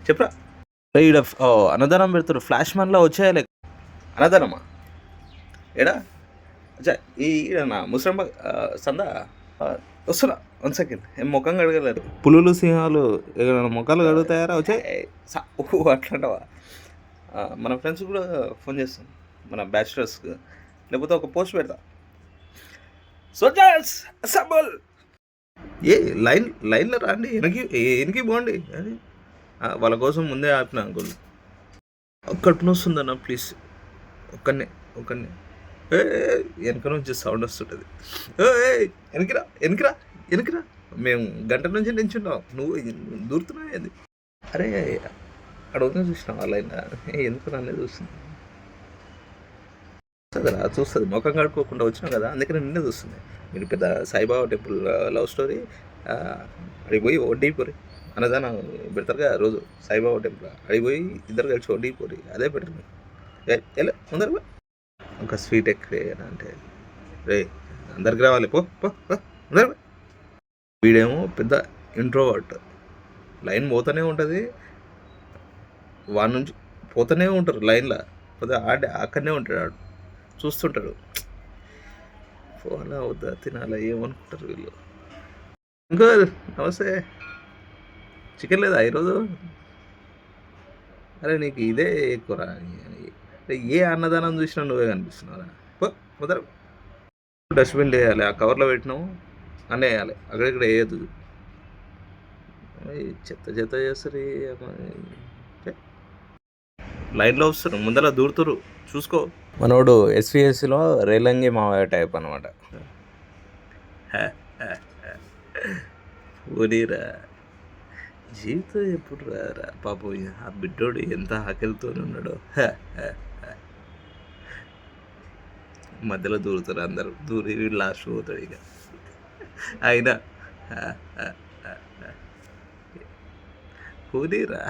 చెప్పురా. ఈడ అన్నదానం పెడతారు, ఫ్లాష్ మ్యాన్లో వచ్చేయాలి. అన్నదానమా? ఏడా? అచ్చా, ఈడనా ముసరాంబాగ్ సందా? వస్తున్నా, 1 సెకండ్. ఏం ముఖం కడగలేదు. పులులు సింహాలు ఏమైనా ముఖాలు కడుగుతాయారా? వచ్చే అట్లాంటవా? మన ఫ్రెండ్స్ కూడా ఫోన్ చేస్తాం, మన బ్యాచులర్స్కి. లేకపోతే ఒక పోస్ట్ పెడతా, సోల్జర్స్ అసెంబుల్. ఏ లైన్లో రండి, వెనక్కి పోండి అని వాళ్ళ కోసం ముందే ఆపిన అంకుల్. కడుపు నొస్తుందన్న ప్లీజ్, ఒక్కనే ఏ వెనక నుంచి సౌండ్ వస్తుంటుంది. వెనక్కిరా వెనక్కిరా వెనక్కిరా. మేము గంట నుంచి నించున్నాం, నువ్వు దూరుతున్నావు ఏంది? అరే అక్కడ ఉంది చూసినావు ఆ లైన్, ఎందుకు నన్నే చూస్తుంది? చూస్తుంది, ముఖం కడుక్కోకుండా వచ్చినావు కదా, అందుకని నిన్నే చూస్తుంది. మీరు పెద్ద సాయిబాబా టెంపుల్ లవ్ స్టోరీ, అడిగి పోయి వడ్డీపోరి. అన్నదానం పెడతారుగా రోజు సాయిబాబా టెంపుల్, అడిగిపోయి ఇద్దరు కలిసి వడ్డీపోరి, అదే బెటర్. ఎలా ముందర ఒక స్వీట్ ఎక్కువ అంటే రే అందరికి రావాలి, పో పో అందరు. వీడేమో పెద్ద ఇంట్రోవర్ట్, లైన్ పోతూనే ఉంటుంది, వాడి నుంచి పోతూనే ఉంటారు లైన్లో, కొద్దిగా అక్కడనే ఉంటాడు ఆడు, చూస్తుంటాడు. పోవాలా వద్దా, తినాలా, ఏమనుకుంటారు వీళ్ళు. ఇంకో నమస్తే, చికెన్ లేదా ఈరోజు? అరే నీకు ఇదే ఎక్కువరా, ఏ అన్నదానం చూసినా నువ్వే కనిపిస్తున్నారా? కుదర. డస్ట్బిన్ వేయాలి, ఆ కవర్లో పెట్టినాము అన్నీ వేయాలి, అక్కడిక్కడ వేయద్దు. చెత్త చేస్తారు లైన్లో వస్తారు, ముందర దూరుతురు, చూసుకో. మనోడు ఎస్విఎస్సిలో రేలంగి మావయ్య టైప్ అనమాట. ఊరిరా జీవితం ఎప్పుడు రారా పాపం, ఆ బిడ్డోడు ఎంత ఆకలితో ఉన్నాడో. మధ్యలో దూరుతారు అందరు, దూరి లాస్ట్ పోతాడు ఇక. అయినా ఊరిరా.